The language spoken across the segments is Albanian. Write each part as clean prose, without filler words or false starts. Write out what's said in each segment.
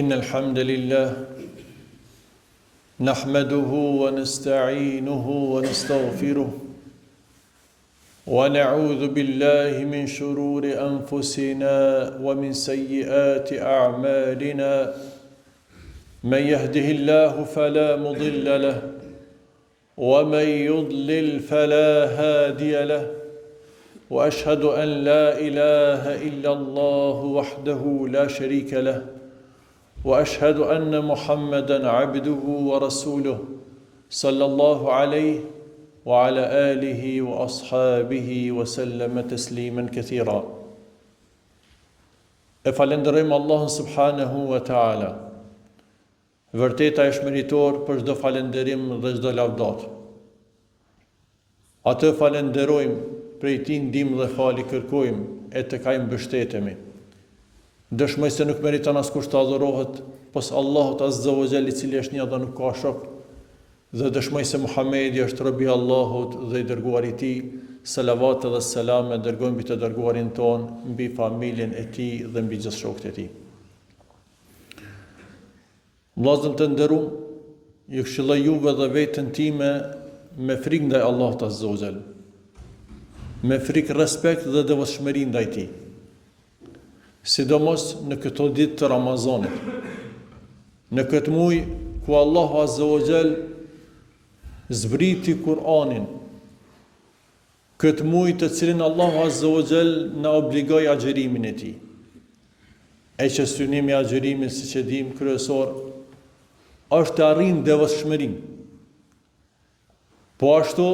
إن الحمد لله نحمده ونستعينه ونستغفره ونعوذ بالله من شرور أنفسنا ومن سيئات أعمالنا من يهده الله فلا مضل له ومن يضلل فلا هادي له وأشهد أن لا إله إلا الله وحده لا شريك له وأشهد أن محمدًا عبده ورسوله صلى الله عليه وعلى آله وأصحابه وسلم تسليما كثيرا. E falenderojmë Allahun subhanahu wa ta'ala. Vërteta është meritor për çdo falënderim dhe çdo lavdat. Atë falenderojmë, prej tij ndihmë dhe falë kërkojmë, e tek ai mbështetemi. Dëshmoj se nuk meriton askush të adhurohet pos Allahut azza wa jall, i cili është një dhe nuk ka shok, dhe dëshmoj se Muhamedi është robi i Allahut dhe i dërguari i tij. Salavat dhe selame dërgojmë mbi të dërguarin ton, mbi familjen e tij dhe mbi gjithë shokët e tij. Vllazën të nderuar, ju këshilloj juve dhe veten time me frikë ndaj Allahut azza wa jall, me frikë, respekt dhe devotshmëri ndaj tij. Sidomos në këto ditë të Ramazanit, në këtë muaj ku Allahu azza wa jall zbriti Kur'anin, këtë muaj të cilin Allahu azza wa jall na obligoi agjërimin e tij. E që synimi i agjërimit, siç e dim, kryesor është të arrijmë devotshmërinë. Po ashtu,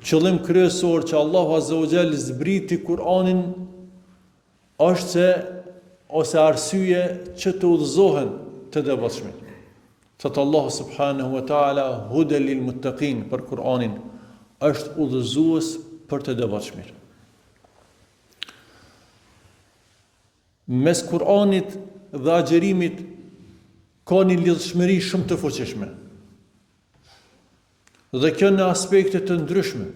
qëllim kryesor që Allahu azza wa jall zbriti Kur'anin është se, ose arsye që të udhëzohen të devotshmit. Thot Allahu subhanahu wa ta'ala, hudel lil muttaqin, për Kur'anin, është udhëzues për të devotshmit. Mes Kur'anit dhe agjërimit ka një lidhshmëri shumë të fuqishme. Dhe kjo në aspekte të ndryshme.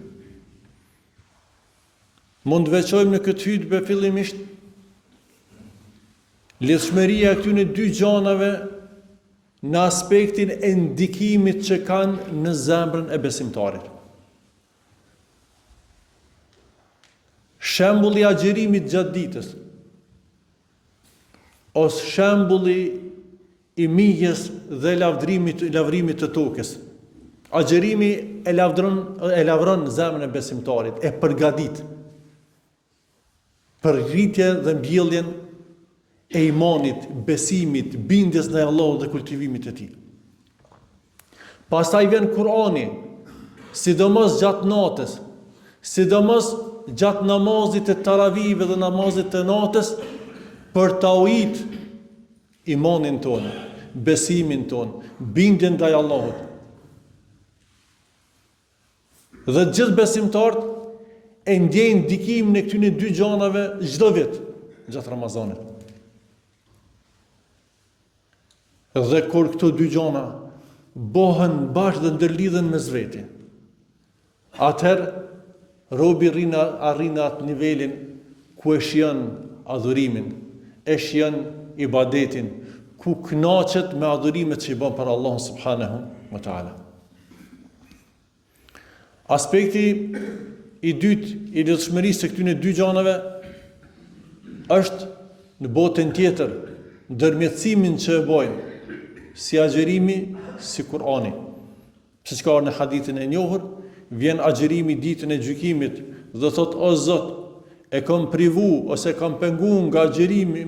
Mund të veçojmë në këtë hutbë fillimisht lidhshmëria e këtyre dy gjanave në aspektin e ndikimit që kanë në zemrën e besimtarit. Shembulli i agjërimit gjatë ditës, ose shembulli i mijës dhe lavdrimit të tokës. Agjërimi e lavdron zemrën e besimtarit, e përgatit për rritje dhe mbjelljen e imanit, besimit, bindjes ndaj Allahut dhe kultivimit e tij. Pastaj vjen Kur'ani, sidomos gjatë natës, sidomos gjatë namazit të taravive dhe namazit të natës, për ta ujit imanin tonë, besimin tonë, bindjen ndaj Allahut. Dhe gjithë besimtarët e ndjejnë ndikimin e këtyre dy gjanave çdo vit gjatë Ramazanit. Dhe kur këto dy gjana bëhen bashkë dhe ndërlidhen mes veti, atëherë robi arrin atë nivelin ku e shijon adhurimin, e shijon ibadetin, ku kënaqet me adhurimet që i bën për Allahun subhanahu wa ta'ala. Aspekti i dytë i lidhshmërisë së këtyre dy gjanave është në botën tjetër, ndërmjetësimin që e bojnë si agjërimi, si Kur'ani. Siç ka në hadithin e njohur, vjen agjërimi ditën e gjykimit dhe thot: o Zot, e kam privu ose kam penguar nga agjërimi,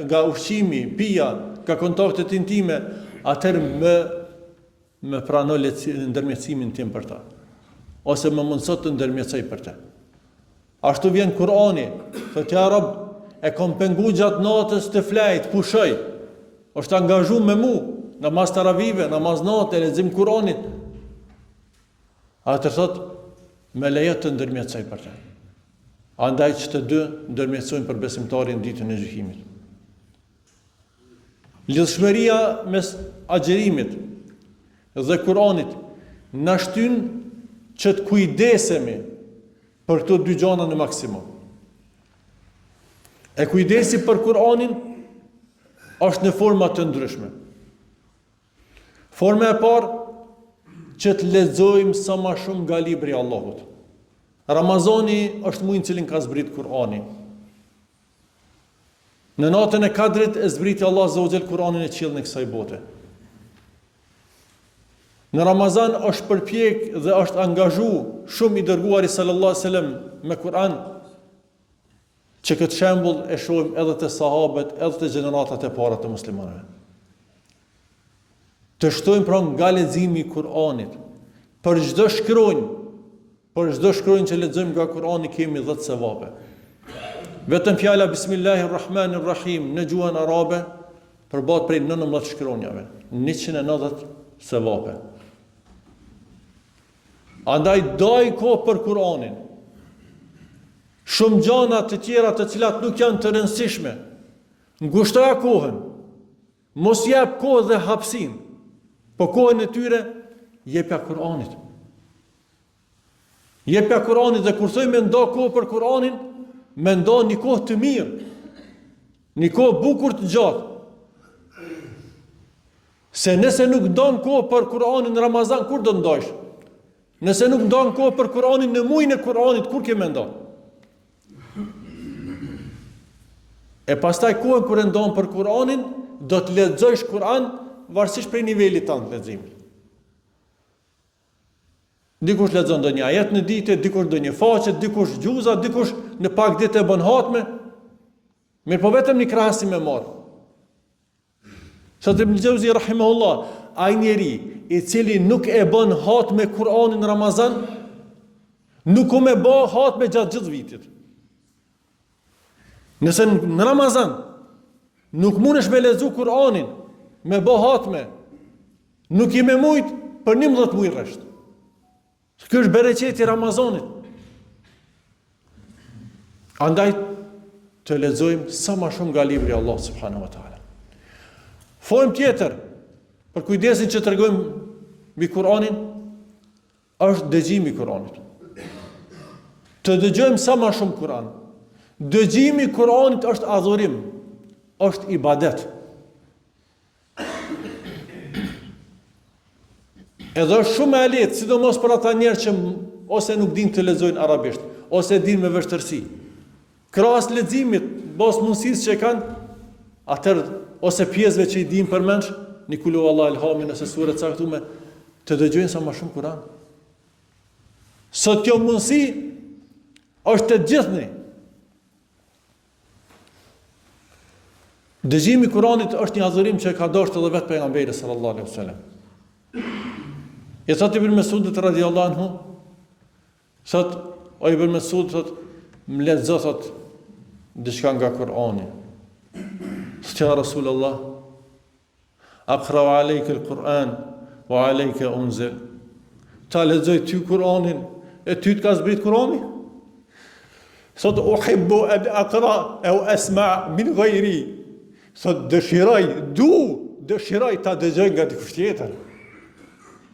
nga ushqimi, pija, nga kontaktet intime, atëherë më prano ndërmjetësimin tim për ta, ose më mundëso të ndërmjetësoj për ta. Ashtu vjen Kur'ani, thot: ja Rabb, e kam penguar gjatë natës të flajt, pushoj, është angazhuar me mu, namaz taravive, namaz natë, lexim Kur'anit. Atëherë thot: me lejo të ndërmjetësoj për ta. Andaj që të dy ndërmjetësojnë për besimtarin ditën e gjykimit. Lidhshmëria mes agjërimit dhe Kur'anit na shtyn që të kujdesemi për këto dy gjana në maksimum. E kujdesi për Kur'anin është në forma të ndryshme. Forma e parë, që të lexojmë sa më shumë nga libri i Allahut. Ramazani është muaj në cilin ka zbrit Kur'ani. Në natën e Kadrit e zbriti Allah Azza wa Jall Kur'anin e qiellin e kësaj bote. Në Ramazan është përpjek dhe është angazhu shumë i dërguari sallallahu alaihi wasallam me Kur'an, që këtë shembull e shohim edhe te sahabët, edhe te gjeneratat e para të muslimanëve. Të shtojmë pra nga leximi i Kur'anit. Për çdo shkronjë që lexojmë nga Kur'ani kemi 10 sevape. Vetëm fjala Bismillahirrahmanirrahim në gjuhën arabe përbohet prej 19 shkronjave, 190 sevape. Andaj daj kohë për Kur'anin. Shumë gjëra të tjera të cilat nuk janë të rëndësishme, ngushtoja kohën. Mos jap kohë dhe hapësinë, po kohën e tyre jepja Kur'anit. Jepja Kur'anit, dhe kur thojmë ndo kohë për Kur'anin, me ndo një kohë të mirë, një kohë bukur të gjatë. Se nëse nuk ndon kohë për Kur'anin në Ramazan, kur do ndojsh? Nëse nuk ndon kohë për Kur'anin në muajin e Kur'anit, kur ke me ndon? E pastaj kohën kur e ndon për Kur'anin, do të lexojsh Kur'an varësisht prej nivelit tanë të leximit. Dikush lexon ndonjë ajet në ditë, dikush ndonjë faqe, dikush gjuza, dikush në pak ditë e bën hatme. Mirë, po vetëm një krahasim e marr. Sa Ibn Jauzi rahimahullah, ai njeri i cili nuk e bën hatme Kur'anin në Ramazan, nuk u më bë hatme gjatë gjithë vitit. Nëse në Ramazan nuk mundesh me lexu Kur'anin, me bë hatme, nuk i më mujt për 11 muaj rresht. Ky është bereqeti i Ramazanit. Andaj të lexojmë sa më shumë nga libri i Allahut subhanahu wa taala. Formë tjetër për kujdesin që tregojmë mbi Kur'anin është dëgjimi i Kur'anit. Të dëgjojmë sa më shumë Kur'an. Dëgjimi i Kur'anit është adhurim, është ibadet. Edhe është shumë e lehtë, sidomos për ata njerëz që ose nuk dinë të lexojnë arabisht, ose dinë me vështirësi. Krahas leximit, bos mundësisë që kanë, atëherë ose pjesëve që i dinë përmendsh, në kulu Allah elhamin ose sure të caktuara, të dëgjojnë sa më shumë Kur'an. Sot kjo mundësi është të gjithë. Dëgjimi i Kur'anit është një adhurim që ka dashur edhe vetë pejgamberi sallallahu alaihi wasallam. E thot Ibn Mesudit radiallahu anhu, thot, o Ibn Mesud, thot, më lexo, thot, diçka nga Kur'ani. Thot, ja Rasulullah, aqra alejke al-Qur'an, wa alejke unzil. Ta lexoj ty Kur'anin, e ty të ka zbrit Kur'ani? Thot, uhibbu an aqra, au asma' min ghayri. Thot, dëshiroj ta dëgjoj nga dikush tjetër.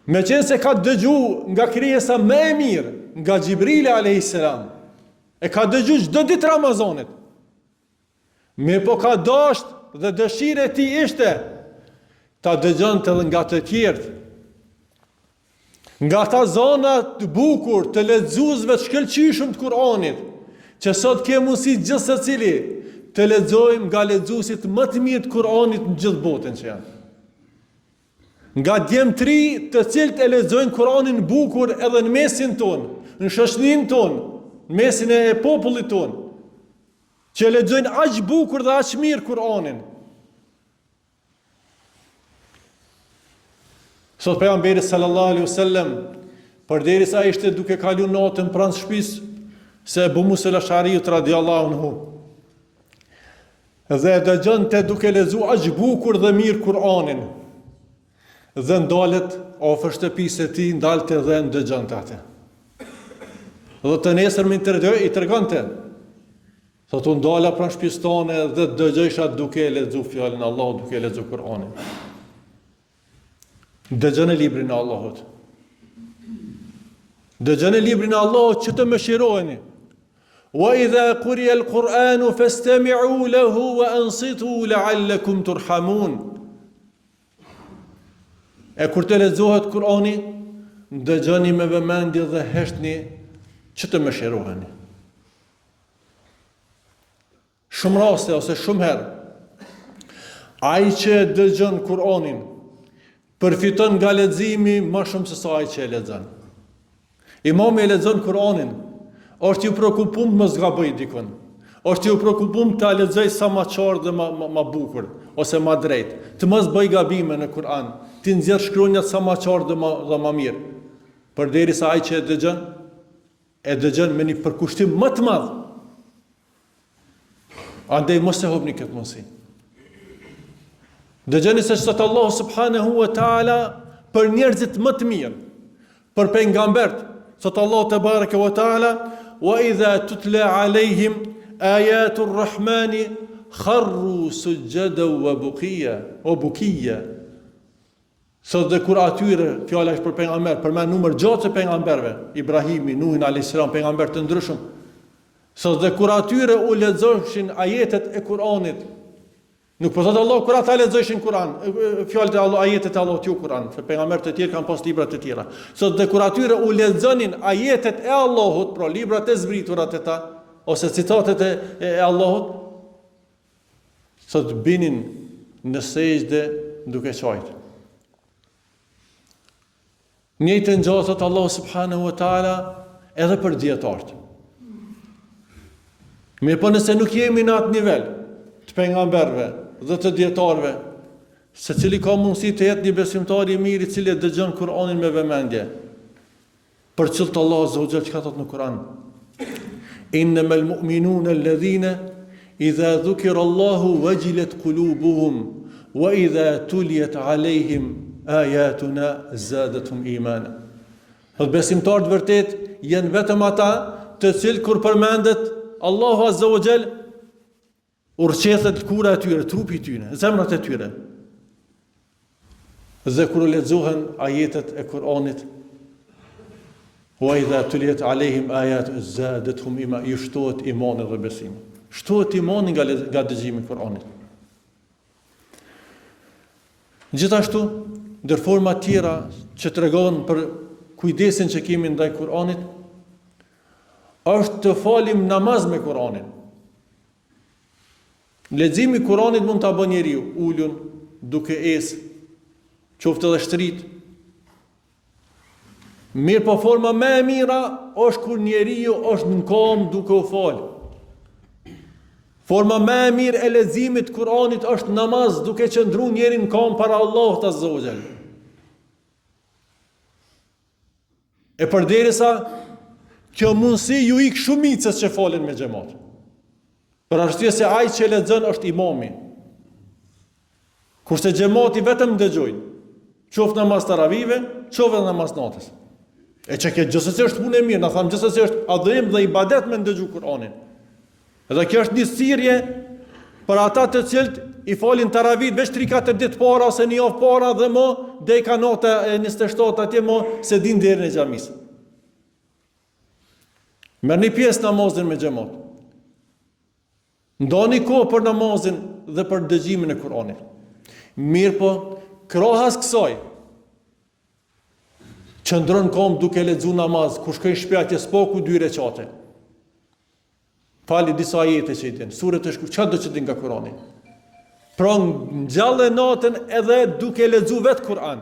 Me qenë se ka dëgju nga krijesa më e mirë, nga Gjibrili a.s. E ka dëgju çdo ditë Ramazanit. Me po ka dasht dhe dëshire ti ishte ta dëgjonte edhe nga të tjerë. Nga ta zona të bukur të lexuesve të shkëlqyeshëm të Kur'anit, që sot ke mundësi gjithë secili të lexojmë nga lexuesit më të mirë të Kur'anit në gjithë botën që janë. Nga djemtri të cilët e lexojnë Kur'anin bukur edhe në mesin ton, në shoqërinë ton, në mesin e popullit ton, që lexojnë aq bukur dhe aq mirë Kur'anin. Sot pejgamberi sallallahu alaihi wasallam, përderisa ishte duke kaluar natën pranë shtëpisë se Abu Musa al-Ash'ari radhiyallahu anhu, dhe dëgjonte duke lexuar aq bukur dhe mirë Kur'anin. Dhe ndalet afër shtëpisë së tij, ndalte dhe ndëgjonte atë. Dhe të nesërmen i tregonte. Thotë u ndala pranë shtëpisë tonë dhe dëgjoisha duke lexuar fjalën e Allahut, duke lexuar Kur'anin. Dëgjon e librin e Allahut. Dëgjon e librin e Allahut që të mëshiroheni. wa idha quriya al-Qur'anu fastami'u lahu wa ansitu la'allakum turhamun. E kur të lexohet Kur'ani, dëgjoni me vëmendje dhe heshtni që të mëshiroheni. Shumë raste ose shumë herë, ai që dëgjon Kur'anin përfiton nga leximi më shumë se sa ai që e lexon. Imami e lexon Kur'anin, është i preokupuar mos gaboj dikon. Është i preokupuar ta lexoj sa më qartë dhe më bukur ose më drejt. Të mos bëj gabime në Kur'an, të nxjerr shkronjat sa më qartë dhe më mirë. Përderisa ai që e dëgjon me një përkushtim më të madh. Andaj mos e hobni këtë mundësi. Dëgjoni se sot Allahu subhanahu wa taala për njerëzit më të mirë, për pejgambert, sot Allahu te bareke wa taala, wa idha tutla alaihim ayatul rahmani kharru sujada wa bukiya. Sot dhe kur atyre fjala është për pejgamber, për me numër gjatë të pejgamberve, Ibrahimi, Nuhin alayhis salam, pejgamber të ndryshëm. Sot dhe kur atyre u lexoshin ajetet e Kur'anit, nuk po thotë Allah kur ata lexojshin Kur'an, fjalët e Allah, ajetet e Allahut ju Kur'an, se pejgamberët e tjerë kanë pas libra të tjera. Sot dhe kur atyre u lexonin ajetet e Allahut, pra librat e zbriturat e ta, ose citatet e Allahut, sot binin në sejdë duke qajtë. Njëjtën gjë thot Allahu subhanahu wa taala edhe për dietarët. Mirë po nëse nuk jemi në atë nivel të pejgamberëve dhe të dietarëve, secili ka mundësi të jetë një besimtar i mirë i cili dëgjon Kur'anin me vëmendje. Për çelët Allahu azza wa jalla çka thot në Kur'an? Innamal mu'minuna alladhina idha dhukira Allahu wajilat qulubuhum wa idha tuliyat alaihim ayatuna zadatuhum imana. Dhe besimtarët vërtet janë vetëm ata të cilët kur përmendet Allahu azza wa jall urqethet kura e tyre, trupi i tyre, zemrat e tyre. Dhe kur lexohen ajetet e Kur'anit, wa idha tuliyat alaihim ayat zadatuhum imana, ju shtohet imani dhe besimi. Shtohet imani nga dëgjimi i Kur'anit. Gjithashtu, ndër forma tjera që tregojnë për kujdesin që kemi ndaj Kur'anit, është të falim namaz me Kur'anin. Leximi i Kur'anit mund ta bëjë njeriu ulun, duke ecë, qoftë edhe shtrit. Mirë po forma më e mira është kur njeriu është në kom duke u fal. Forma më e mirë e leximit të Kur'anit është namaz, duke qëndruar njeri në kom para Allahut azza wa jall. E përderisa kjo mundësi ju ik shumicës që falen me xhamat. Për arsye se ai që lexon është imami. Kurse xhamati vetëm dëgjojnë, qoftë namaz taravive, qoftë namaz natës. E që kjo gjithsesi është punë e mirë, na tham gjithsesi është adhurim dhe ibadet me ndëgju Kur'anin. Edhe kjo është një sirje për ata të cilët i falin taravit veç 3-4 ditë para ose një javë para dhe mo deri ka nota e 27 atje mo se din deri në xhamis. Merrni pjesë namazin me xhamat. Ndoni kohë për namazin dhe për dëgjimin e Kur'anit. Mirë po, krahas kësaj, qëndron kom duke lexu namaz, kur shkoj në shtëpi atje spoku 2 rekate. Fali disa ajete që i din, suret e shkurt, çfarë do të din nga Kur'ani. Pra ngjallë natën edhe duke lexu vetë Kur'an,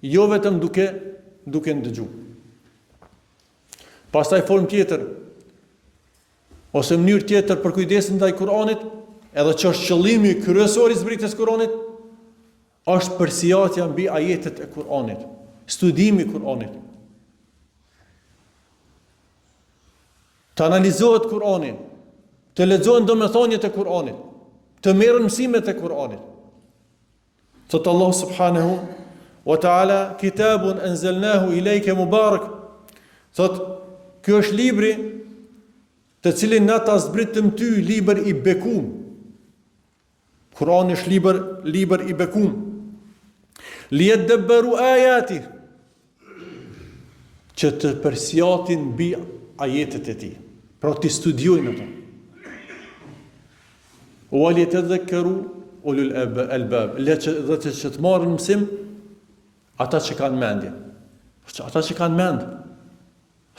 jo vetëm duke ndëgju. Pastaj formë tjetër, ose mënyrë tjetër për kujdesin ndaj Kur'anit, edhe që është qëllimi kryesor i zbritjes Kur'anit, është përsijatja mbi ajetet e Kur'anit, studimi i Kur'anit. Të analizohet Kur'ani, të lexohen domethënjet e Kur'anit, të merren mësimet e Kur'anit. Thot Allah subhanahu wa ta'ala, kitabun anzalnahu ilayka mubarak. Thot, ky është libri të cilin na ta zbritëm ty, libër i bekum. Kur'ani është libër i bekum. Liyadabbaru ayati, që të përsjatin mbi ajetet e tij. Pra ti studiojnë ato. Wali yatadhakkaru ulul albab, dhe që të marrin mësim ata që kanë mendje. Ata që kanë mend.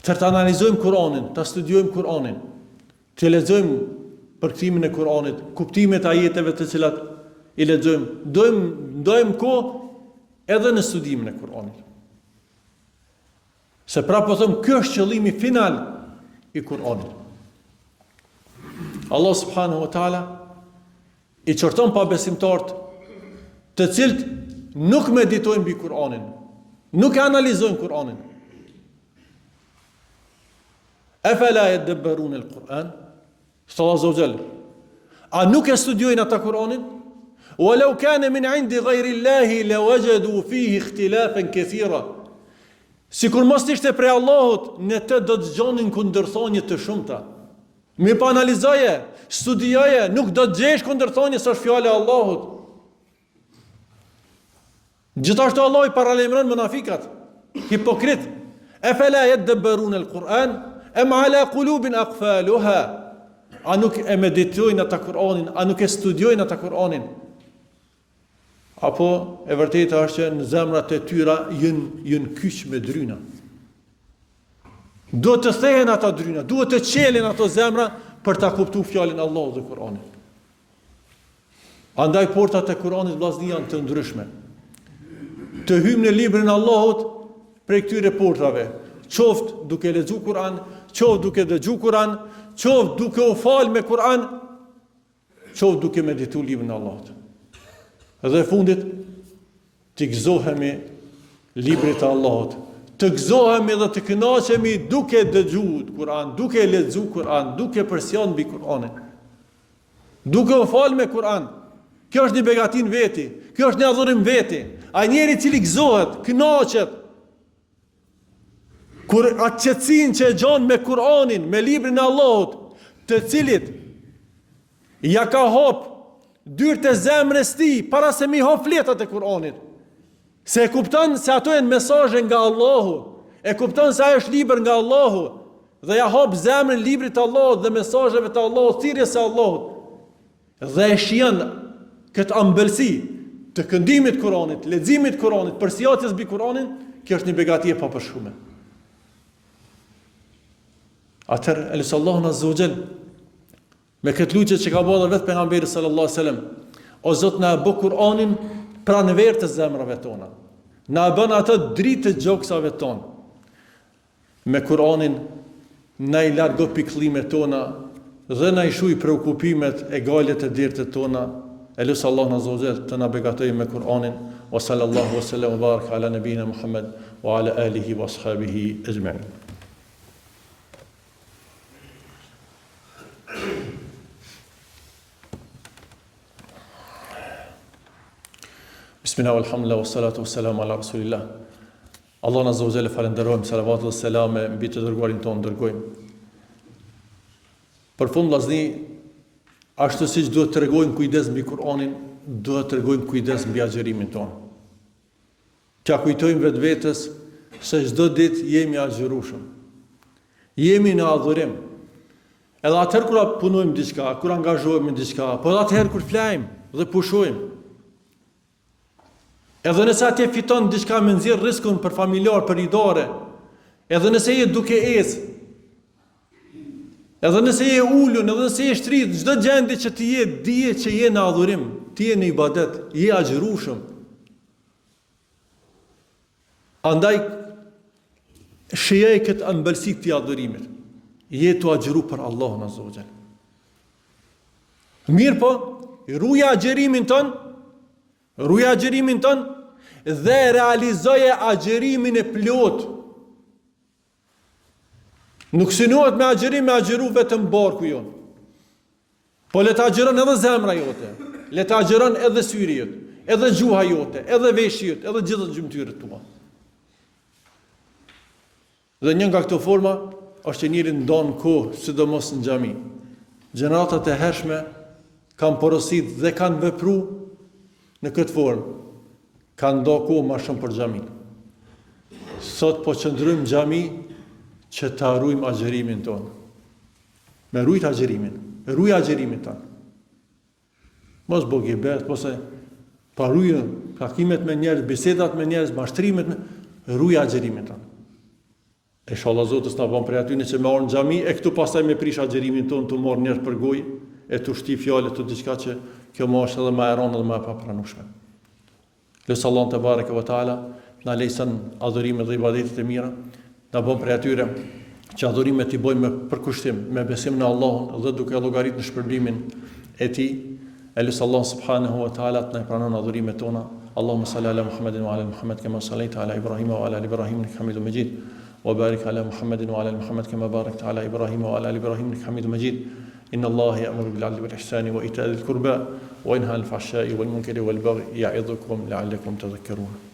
Të analizojmë Kur'anin, të studiojmë Kur'anin, të lexojmë përkthimin e Kur'anit, kuptimet e ajeteve të cilat i lexojmë. Dojmë kohë edhe në studimin e Kur'anit. Se pra po them, ky është qëllimi final i Kur'anit. Allah subhanahu wa taala i çorton pa besimtarët, të cilët nuk meditojnë mbi Kur'anin, nuk analizojnë Kur'anin. Afala yadabbarun al-Qur'an? Sallallahu azza wa jalla. A nuk e studiojnë ata Kur'anin? Walau kana min 'indi ghayri Allahi lawajadu fihi ikhtilafan kathira. Sikur mos ishte prej Allahut, në të do të dëgjonin kundërthonje të shumta. Mi pa analizoje, studioje, nuk do të gjesh kundërthonje së është fjale Allahut. Gjithashtu Allah i paralajmëron munafikat, hipokrit. Afala yadabbarun al-Qur'an am ala qulubin aqfaluha? A nuk e meditojnë ata Kur'anin, a nuk e studiojnë ata Kur'anin? Apo e vërteta është që në zemrat e tyra jënë kyç me dryna. Duhet të thehen ata dryna, duhet të qelin ato zemra për ta kuptuar fjalën e Allahut dhe Kur'anit. Andaj portat e Kur'anit vllazni janë të ndryshme. Të hyjmë në librin e Allahut prej këtyre portave, qoftë duke lexuar Kur'an, qoftë duke dëgjuar Kur'an, qoftë duke u fal me Kur'an, qoftë duke medituar librin e Allahut. Dhe fundit, të gëzohemi librit të Allahut, të gëzohemi dhe të kënaqemi duke dëgjuar Kur'an, duke lexuar Kur'an, duke përsëritur mbi Kur'anin, duke u fal me Kur'an. Kjo është një begatin veti, kjo është një adhurim veti. Ai njeri i cili gëzohet, kënaqet, kur atë qetësinë që e gjon me Kur'anin, me librin e Allahut, të cilit ja ka hop dyert e zemrës tij para se mi hop fletat e Kur'anit. Se e kupton se ato janë mesazhe nga Allahu, e kupton se ajo është libër nga Allahu, dhe ja hop zemrën librit të Allahut dhe mesazheve të Allahut, thirrjes së Allahut. Dhe e shijon këtë ambëlsi të këndimit të Kur'anit, leximit të Kur'anit, përsëritjes mbi Kur'anin, kjo është një begati e papërshkuar. Atëherë Allahu azza wa jall me këtë lutje që ka bërë vetë pejgamberi sallallahu alaihi wasallam, o Zot, na bë Kur'anin pranverë të zemrave tona. Na bën atë dritë të gjoksave tona. Me Kur'anin na i largo pikëllimet tona dhe na i shuj preokupimet e galet e dirtet tona. Elus Allahu azza wa jall të na begatoj me Kur'anin. Wa sallallahu wa sallam wa baraka ala nabina Muhammad wa ala alihi wa ashabihi ajma'in. Bismillah, alhamdulillah, wassalatu wassalamu ala rasulillah. Allah azza wa jalla falenderojmë, salavat dhe selame mbi të dërguarin tonë dërgojmë. Për fund vllazni, ashtu siç duhet të tregojmë kujdes mbi Kur'anin, duhet të tregojmë kujdes mbi agjërimin tonë. T'ia kujtojmë vetvetes se çdo ditë jemi agjërueshëm. Jemi në adhurim. Edhe atëherë kur punojmë diçka, kur angazhohemi në diçka, po atëherë kur flajmë dhe pushojmë. Edhe nëse atje fiton diçka me nxjerr rrezikun për familjar, për idare, edhe nëse je duke ecë, edhe nëse je ulun, edhe nëse je shtrit, çdo gjendje që ti je, dije që je në adhurim, ti je në ibadet, je agjërueshëm. Andaj shijej këtë ëmbëlsi të adhurimit. Je të agjëru për Allahun azza wa jall. Mirë po, ruja agjërimin ton, dhe realizoje agjërimin e plot. Nuk synohet me agjëru vetëm barku jon. Po le të agjëron edhe zemra jote, le të agjëron edhe syri jot, edhe gjuha jote, edhe veshji jot, edhe gjithë gjymtyrët tua. Dhe një nga këto forma është që njëri ndon kohë, sidomos në xhami. Gjeneratat e hershme kanë porosit dhe kanë vepru në këtë formë. Kanë ndo kohë ma shumë për xhamin. Sot po qëndrojmë xhami që të harrojmë agjërimin tonë. Me rujt agjerimin. Ruaj agjerimin tanë. Mos bo gibet, mos e paruje takimet me njerëz, bisedat me njerëz, mashtrimet me... Ruaj agjerimin tanë. E inshallah Zotës na bën prej atyre që me orë në xhami e këtu pastaj me prish agjerimin tonë të marr njerëz për gojë e të shti fjalë të diçka që kjo më është edhe më e rëndë dhe më e papranueshme. Lutë Allahun te bareke ve taala na lejson adhurimet dhe ibadetet e mira, na bën prej atyre që adhurimet i bëjmë me përkushtim, me besim në Allahun dhe duke llogarit në shpërblimin e tij. E lutë Allah subhanahu wa taala të na pranon adhurimet tona. Allahumma salli ala Muhammedin wa ala Muhammed kama sallaita ala Ibrahim wa ala ali Ibrahim innaka Hamidum Majid. وبارك على محمد وعلى محمد كما باركت على إبراهيم وعلى آل إبراهيم إنك حميد مجيد إن الله يأمر بالعدل والإحسان وإيتاء ذي القربى وينهى عن الفحشاء والمنكر والبغي يعظكم لعلكم تذكرون